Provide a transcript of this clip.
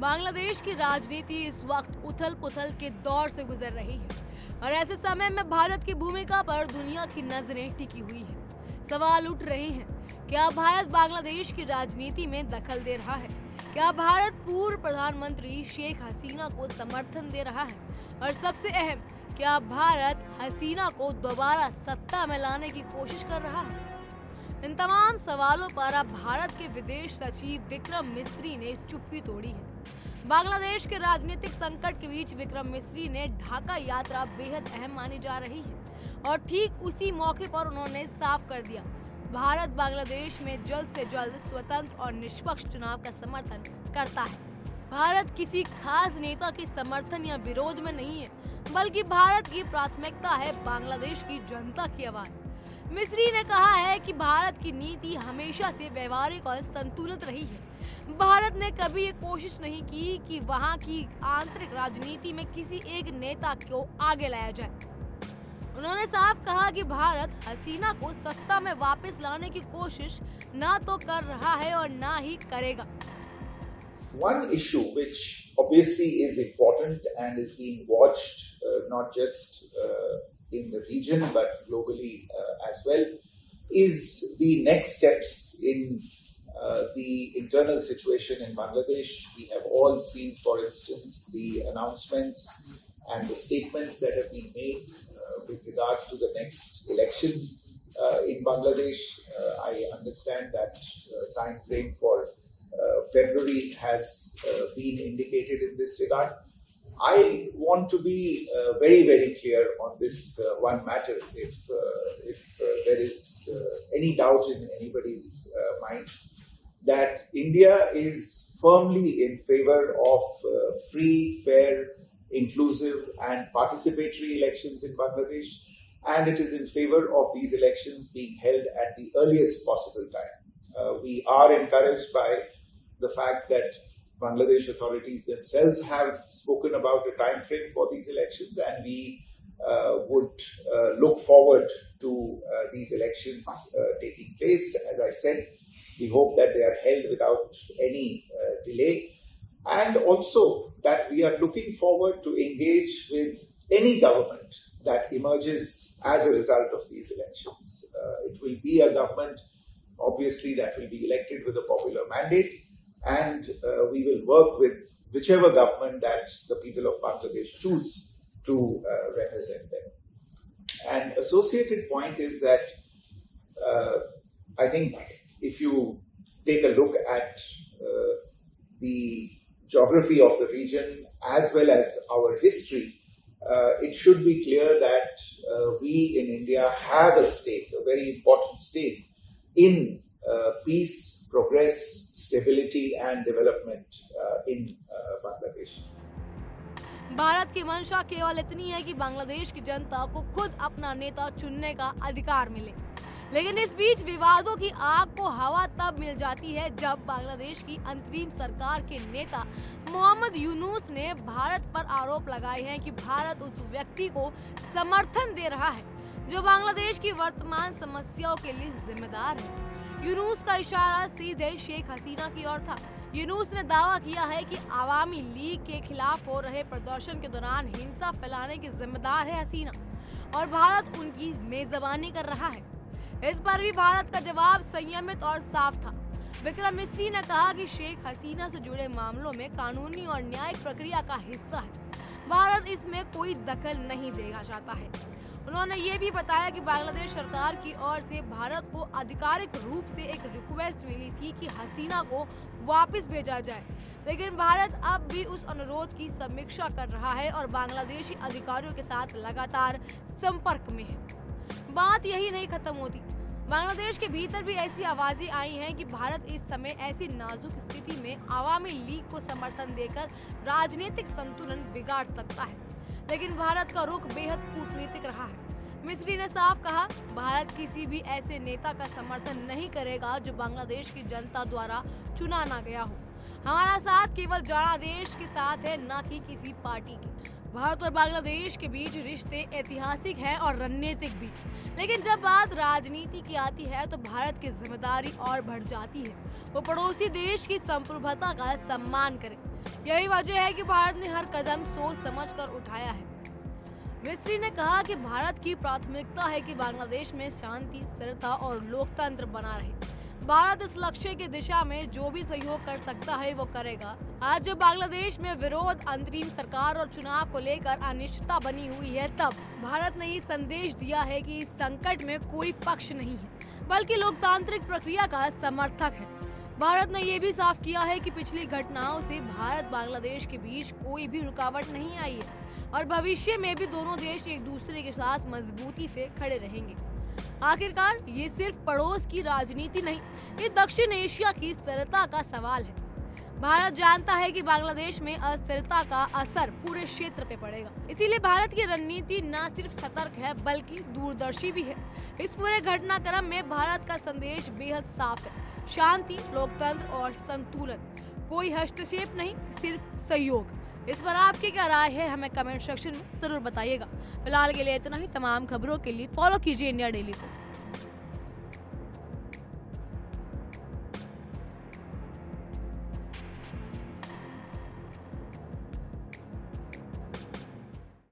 बांग्लादेश की राजनीति इस वक्त उथल पुथल के दौर से गुजर रही है और ऐसे समय में भारत की भूमिका पर दुनिया की नजरें टिकी हुई है। सवाल उठ रहे हैं, क्या भारत बांग्लादेश की राजनीति में दखल दे रहा है? क्या भारत पूर्व प्रधानमंत्री शेख हसीना को समर्थन दे रहा है? और सबसे अहम, क्या भारत हसीना को दोबारा सत्ता में लाने की कोशिश कर रहा है? इन तमाम सवालों पर अब भारत के विदेश सचिव विक्रम मिस्री ने चुप्पी तोड़ी है। बांग्लादेश के राजनीतिक संकट के बीच विक्रम मिस्री ने ढाका यात्रा बेहद अहम मानी जा रही है और ठीक उसी मौके पर उन्होंने साफ कर दिया, भारत बांग्लादेश में जल्द से जल्द स्वतंत्र और निष्पक्ष चुनाव का समर्थन करता है। भारत किसी खास नेता के समर्थन या विरोध में नहीं है, बल्कि भारत की प्राथमिकता है बांग्लादेश की जनता की आवाज। मिस्री ने कहा है कि भारत की नीति हमेशा से व्यवहारिक और संतुलित रही है। भारत ने कभी ये कोशिश नहीं की कि वहां की आंतरिक राजनीति में किसी एक नेता को आगे लाया जाए। उन्होंने साफ कहा कि भारत हसीना को सत्ता में वापस लाने की कोशिश ना तो कर रहा है और ना ही करेगा। One issue which obviously is important and is being watched not just in the region but globally as well is the next steps in the internal situation in Bangladesh. We have all seen, for instance, the announcements and the statements that have been made with regard to the next elections in Bangladesh. I understand that time frame for February has been indicated in this regard. I want to be very, very clear on this one matter. If there is any doubt in anybody's mind, that India is firmly in favor of free, fair, inclusive and participatory elections in Bangladesh, and it is in favor of these elections being held at the earliest possible time. We are encouraged by the fact that Bangladesh authorities themselves have spoken about a time frame for these elections, and we would look forward to these elections taking place. As I said, we hope that they are held without any delay, and also that we are looking forward to engage with any government that emerges as a result of these elections. It will be a government, obviously, that will be elected with a popular mandate, and we will work with whichever government that the people of Bangladesh choose to represent them. An associated point is that I think if you take a look at the geography of the region as well as our history, it should be clear that we in India have a stake, a very important stake in peace, progress, stability and development in Bangladesh. Bharat की मंशा केवल इतनी है कि बांग्लादेश की जनता को खुद अपना नेता चुनने का अधिकार मिले, लेकिन इस बीच विवादों की आग को हवा तब मिल जाती है जब बांग्लादेश की अंतरिम सरकार के नेता मोहम्मद यूनुस ने भारत पर आरोप लगाए हैं कि भारत उस व्यक्ति को समर्थन दे रहा है जो बांग्लादेश की वर्तमान समस्याओं के लिए जिम्मेदार है। यूनुस का इशारा सीधे शेख हसीना की ओर था। यूनुस ने दावा किया है कि आवामी लीग के खिलाफ हो रहे प्रदर्शन के दौरान हिंसा फैलाने की जिम्मेदार है हसीना और भारत उनकी मेजबानी कर रहा है। इस पर भी भारत का जवाब संयमित और साफ था। विक्रम मिस्री ने कहा कि शेख हसीना से जुड़े मामलों में कानूनी और न्यायिक प्रक्रिया का हिस्सा है, भारत इसमें कोई दखल नहीं देना चाहता है। उन्होंने ये भी बताया कि बांग्लादेश सरकार की ओर से भारत को आधिकारिक रूप से एक रिक्वेस्ट मिली थी कि हसीना को वापस भेजा जाए, लेकिन भारत अब भी उस अनुरोध की समीक्षा कर रहा है और बांग्लादेशी अधिकारियों के साथ लगातार संपर्क में है। बात यही नहीं खत्म होती। बांग्लादेश के भीतर भी ऐसी आवाजें आई हैं कि भारत इस समय ऐसी नाजुक स्थिति में आवामी लीग को समर्थन देकर राजनीतिक संतुलन बिगाड़ सकता है, लेकिन भारत का रुख बेहद कूटनीतिक रहा है। मिस्री ने साफ कहा, भारत किसी भी ऐसे नेता का समर्थन नहीं करेगा जो बांग्लादेश की जनता द्वारा चुना ना गया हो। हमारा साथ केवल जनादेश के साथ है, न कि किसी पार्टी के। भारत और बांग्लादेश के बीच रिश्ते ऐतिहासिक हैं और रणनीतिक भी, लेकिन जब बात राजनीति की आती है तो भारत की जिम्मेदारी और बढ़ जाती है। वो पड़ोसी देश की संप्रभुता का सम्मान करे। यही वजह है कि भारत ने हर कदम सोच समझकर उठाया है। मिस्री ने कहा कि भारत की प्राथमिकता है कि बांग्लादेश में शांति, स्थिरता और लोकतंत्र बना रहे। भारत इस लक्ष्य की दिशा में जो भी सहयोग कर सकता है वो करेगा। आज जब बांग्लादेश में विरोध, अंतरिम सरकार और चुनाव को लेकर अनिश्चितता बनी हुई है, तब भारत ने ये संदेश दिया है कि इस संकट में कोई पक्ष नहीं है, बल्कि लोकतांत्रिक प्रक्रिया का समर्थक है। भारत ने ये भी साफ किया है कि पिछली घटनाओं से भारत बांग्लादेश के बीच कोई भी रुकावट नहीं आई है और भविष्य में भी दोनों देश एक दूसरे के साथ मजबूती से खड़े रहेंगे। आखिरकार ये सिर्फ पड़ोस की राजनीति नहीं, ये दक्षिण एशिया की स्थिरता का सवाल है। भारत जानता है कि बांग्लादेश में अस्थिरता का असर पूरे क्षेत्र पे पड़ेगा, इसीलिए भारत की रणनीति न सिर्फ सतर्क है बल्कि दूरदर्शी भी है। इस पूरे घटनाक्रम में भारत का संदेश बेहद साफ है: शांति, लोकतंत्र और संतुलन। कोई हस्तक्षेप नहीं, सिर्फ सहयोग। इस पर आपकी क्या राय है, हमें कमेंट सेक्शन में जरूर बताइएगा। फिलहाल के लिए इतना ही। तमाम खबरों के लिए फॉलो कीजिए इंडिया डेली को।